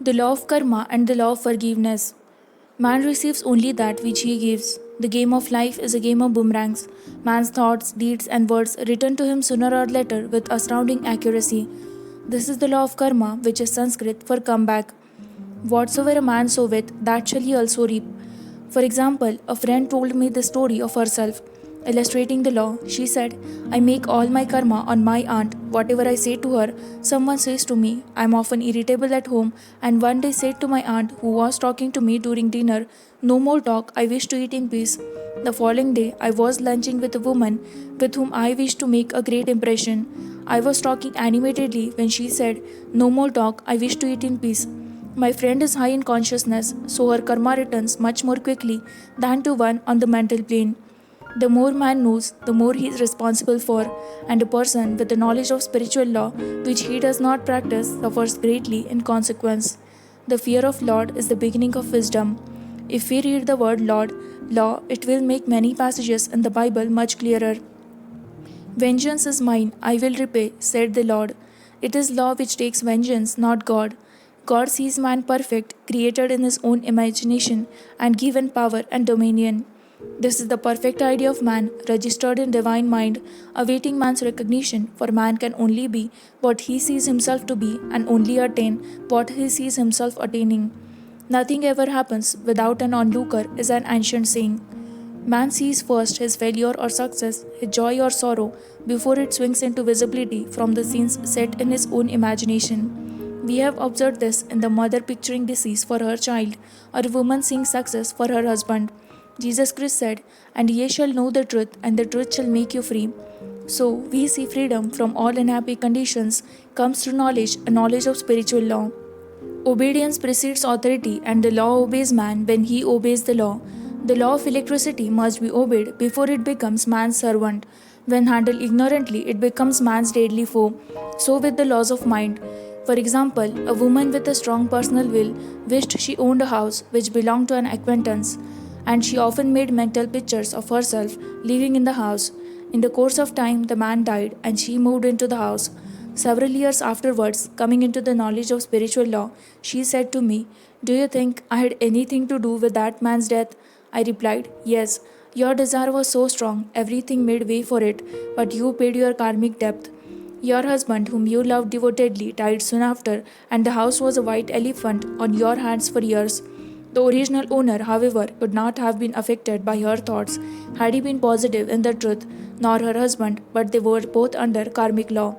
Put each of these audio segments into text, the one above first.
The law of karma and the law of forgiveness. Man receives only that which he gives. The game of life is a game of boomerangs. Man's thoughts, deeds, and words return to him sooner or later with astounding accuracy. This is the law of karma, which is Sanskrit for comeback. Whatsoever a man soweth, that shall he also reap. For example, a friend told me the story of herself. Illustrating the law, she said, I make all my karma on my aunt. Whatever I say to her, someone says to me. I am often irritable at home, and one day said to my aunt, who was talking to me during dinner, no more talk, I wish to eat in peace. The following day, I was lunching with a woman with whom I wished to make a great impression. I was talking animatedly when she said, no more talk, I wish to eat in peace. My friend is high in consciousness, so her karma returns much more quickly than to one on the mental plane. The more man knows, the more he is responsible for, and a person with the knowledge of spiritual law which he does not practice suffers greatly in consequence. The fear of Lord is the beginning of wisdom. If we read the word Lord, law, it will make many passages in the Bible much clearer. Vengeance is mine, I will repay, said the Lord. It is law which takes vengeance, not God. God sees man perfect, created in his own imagination, and given power and dominion. This is the perfect idea of man, registered in divine mind, awaiting man's recognition, for man can only be what he sees himself to be and only attain what he sees himself attaining. Nothing ever happens without an onlooker is an ancient saying. Man sees first his failure or success, his joy or sorrow, before it swings into visibility from the scenes set in his own imagination. We have observed this in the mother picturing disease for her child, or a woman seeing success for her husband. Jesus Christ said, And ye shall know the truth, and the truth shall make you free. So, we see freedom from all unhappy conditions comes through knowledge, a knowledge of spiritual law. Obedience precedes authority, and the law obeys man when he obeys the law. The law of electricity must be obeyed before it becomes man's servant. When handled ignorantly, it becomes man's deadly foe. So with the laws of mind. For example, a woman with a strong personal will wished she owned a house which belonged to an acquaintance, and she often made mental pictures of herself living in the house. In the course of time, the man died, and she moved into the house. Several years afterwards, coming into the knowledge of spiritual law, she said to me, Do you think I had anything to do with that man's death? I replied, Yes. Your desire was so strong, everything made way for it, but you paid your karmic debt. Your husband, whom you loved devotedly, died soon after, and the house was a white elephant on your hands for years. The original owner, however, could not have been affected by her thoughts had he been positive in the truth, nor her husband, but they were both under karmic law.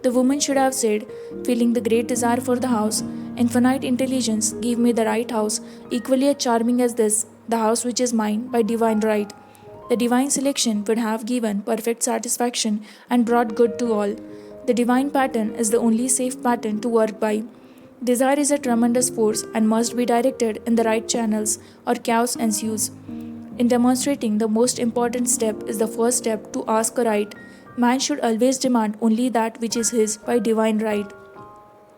The woman should have said, feeling the great desire for the house, Infinite intelligence, give me the right house, equally as charming as this, the house which is mine by divine right. The divine selection would have given perfect satisfaction and brought good to all. The divine pattern is the only safe pattern to work by. Desire is a tremendous force and must be directed in the right channels, or chaos ensues. In demonstrating, the most important step is the first step to ask aright. Man should always demand only that which is his by divine right.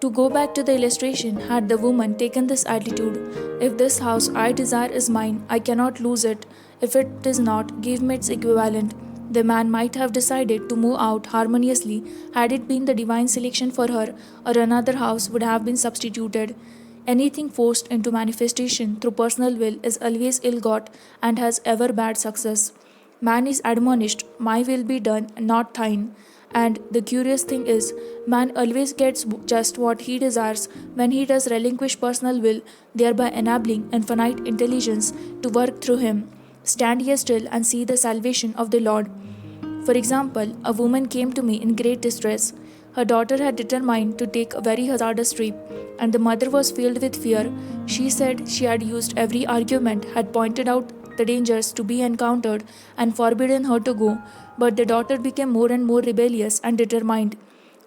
To go back to the illustration, had the woman taken this attitude, if this house I desire is mine, I cannot lose it. If it is not, give me its equivalent. The man might have decided to move out harmoniously had it been the divine selection for her, or another house would have been substituted. Anything forced into manifestation through personal will is always ill got and has ever bad success. Man is admonished, My will be done, not thine. And the curious thing is, man always gets just what he desires when he does relinquish personal will, thereby enabling infinite intelligence to work through him. Stand ye still and see the salvation of the Lord. For example, a woman came to me in great distress. Her daughter had determined to take a very hazardous trip, and the mother was filled with fear. She said she had used every argument, had pointed out the dangers to be encountered, and forbidden her to go, but the daughter became more and more rebellious and determined.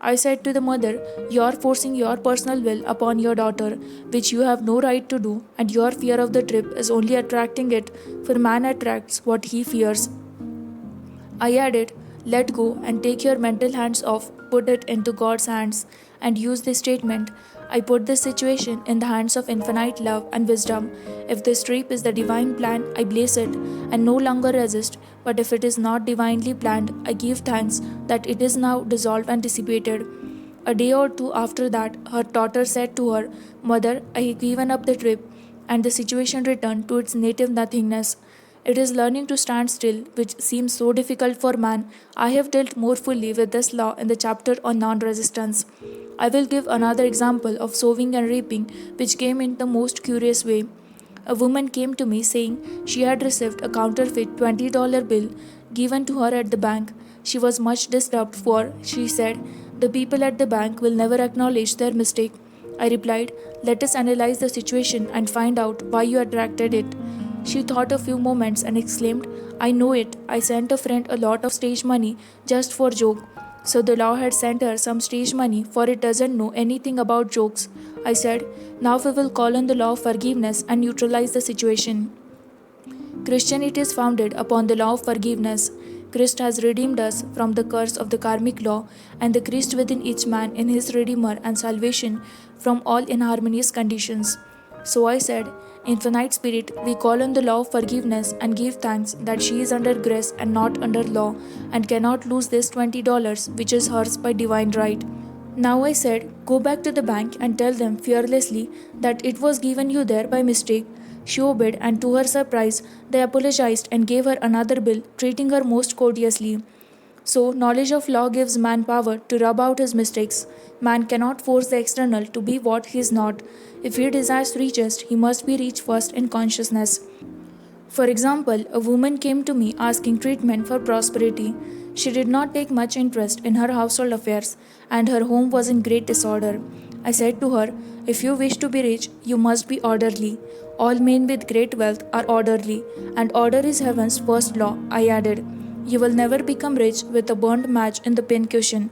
I said to the mother, You are forcing your personal will upon your daughter, which you have no right to do, and your fear of the trip is only attracting it, for man attracts what he fears. I added, Let go and take your mental hands off, put it into God's hands, and use this statement I put this situation in the hands of infinite love and wisdom. If this trip is the divine plan, I bless it and no longer resist, but if it is not divinely planned, I give thanks that it is now dissolved and dissipated. A day or two after that, her daughter said to her mother, I have given up the trip, and the situation returned to its native nothingness. It is learning to stand still, which seems so difficult for man. I have dealt more fully with this law in the chapter on non resistance. I will give another example of sowing and reaping, which came in the most curious way. A woman came to me saying she had received a counterfeit $20 bill given to her at the bank. She was much disturbed, for, she said, the people at the bank will never acknowledge their mistake. I replied, let us analyze the situation and find out why you attracted it. She thought a few moments and exclaimed, I know it. I sent a friend a lot of stage money just for joke. So the law had sent her some stage money, for it doesn't know anything about jokes. I said, now we will call on the law of forgiveness and neutralize the situation. Christianity is founded upon the law of forgiveness. Christ has redeemed us from the curse of the karmic law, and the Christ within each man in his Redeemer and salvation from all inharmonious conditions. So I said, Infinite Spirit, we call on the law of forgiveness and give thanks that she is under grace and not under law, and cannot lose this $20 which is hers by divine right. Now I said, go back to the bank and tell them fearlessly that it was given you there by mistake. She obeyed, and to her surprise, they apologized and gave her another bill, treating her most courteously. So, knowledge of law gives man power to rub out his mistakes. Man cannot force the external to be what he is not. If he desires riches, he must be rich first in consciousness. For example, a woman came to me asking treatment for prosperity. She did not take much interest in her household affairs, and her home was in great disorder. I said to her, if you wish to be rich, you must be orderly. All men with great wealth are orderly, and order is heaven's first law, I added. You will never become rich with a burnt match in the pincushion.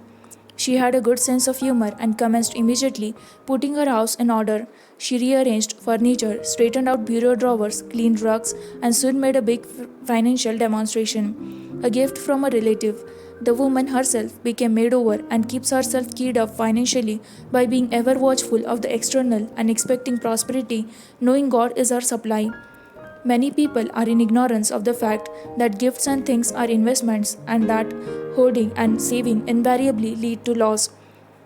She had a good sense of humor and commenced immediately putting her house in order. She rearranged furniture, straightened out bureau drawers, cleaned rugs, and soon made a big financial demonstration. A gift from a relative. The woman herself became made over and keeps herself keyed up financially by being ever watchful of the external and expecting prosperity, knowing God is her supply. Many people are in ignorance of the fact that gifts and things are investments, and that hoarding and saving invariably lead to loss.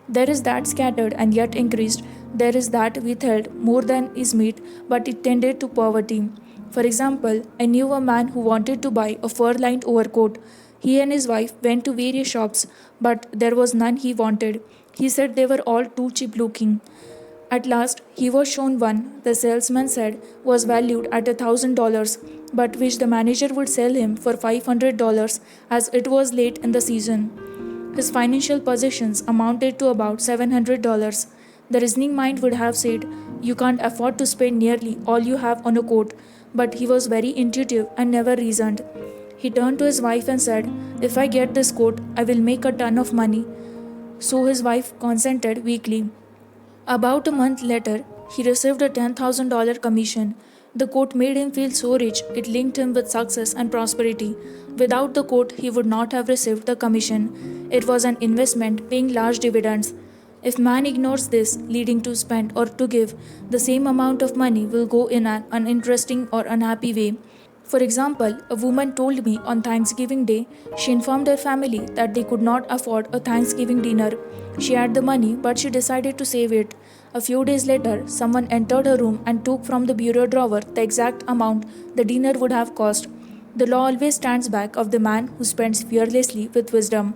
There is that scattered and yet increased. There is that withheld more than is meet, but it tended to poverty. For example, I knew a man who wanted to buy a fur lined overcoat. He and his wife went to various shops, but there was none he wanted. He said they were all too cheap looking. At last, he was shown one, the salesman said, was valued at $1,000, but which the manager would sell him for $500 as it was late in the season. His financial possessions amounted to about $700. The reasoning mind would have said, you can't afford to spend nearly all you have on a coat, but he was very intuitive and never reasoned. He turned to his wife and said, if I get this coat, I will make a ton of money. So his wife consented weakly. About a month later, he received a $10,000 commission. The coat made him feel so rich, it linked him with success and prosperity. Without the coat, he would not have received the commission. It was an investment paying large dividends. If man ignores this, leading to spend or to give, the same amount of money will go in an uninteresting or unhappy way. For example, a woman told me on Thanksgiving Day she informed her family that they could not afford a Thanksgiving dinner. She had the money, but she decided to save it. A few days later, someone entered her room and took from the bureau drawer the exact amount the dinner would have cost. The law always stands back of the man who spends fearlessly with wisdom.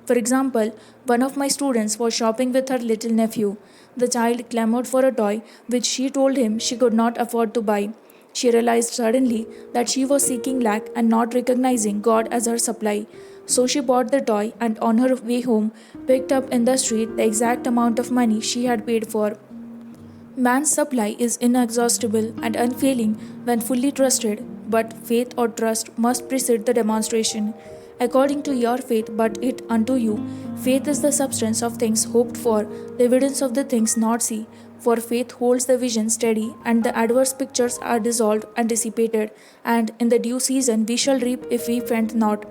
For example, one of my students was shopping with her little nephew. The child clamored for a toy which she told him she could not afford to buy. She realized suddenly that she was seeking lack and not recognizing God as her supply. So she bought the toy and on her way home picked up in the street the exact amount of money she had paid for. Man's supply is inexhaustible and unfailing when fully trusted, but faith or trust must precede the demonstration. According to your faith, but it unto you. Faith is the substance of things hoped for, the evidence of the things not seen. For faith holds the vision steady, and the adverse pictures are dissolved and dissipated, and in the due season we shall reap if we faint not.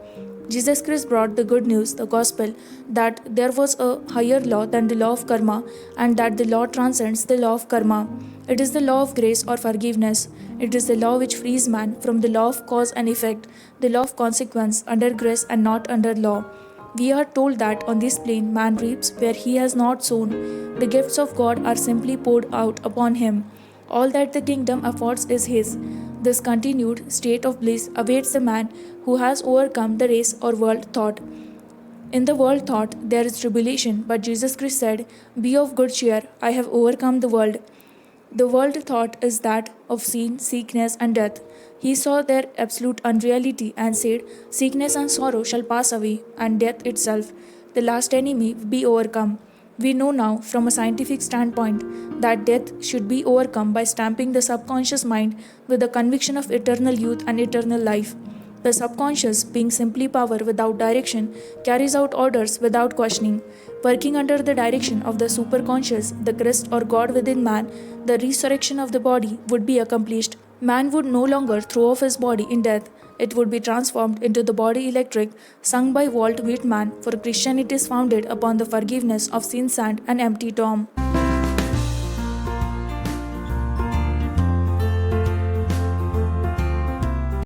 Jesus Christ brought the good news, the gospel, that there was a higher law than the law of karma, and that the law transcends the law of karma. It is the law of grace or forgiveness. It is the law which frees man from the law of cause and effect, the law of consequence under grace and not under law. We are told that on this plane man reaps where he has not sown. The gifts of God are simply poured out upon him. All that the kingdom affords is his. This continued state of bliss awaits the man who has overcome the race or world thought. In the world thought there is tribulation, but Jesus Christ said, "Be of good cheer, I have overcome the world." The world thought is that of sin, sickness, and death. He saw their absolute unreality and said, "Sickness and sorrow shall pass away, and death itself, the last enemy, will be overcome." We know now, from a scientific standpoint, that death should be overcome by stamping the subconscious mind with the conviction of eternal youth and eternal life. The subconscious, being simply power without direction, carries out orders without questioning. Working under the direction of the superconscious, the Christ or God within man, the resurrection of the body would be accomplished. Man would no longer throw off his body in death. It would be transformed into the body electric, sung by Walt Whitman, for Christianity is founded upon the forgiveness of sin, sand, and empty tomb.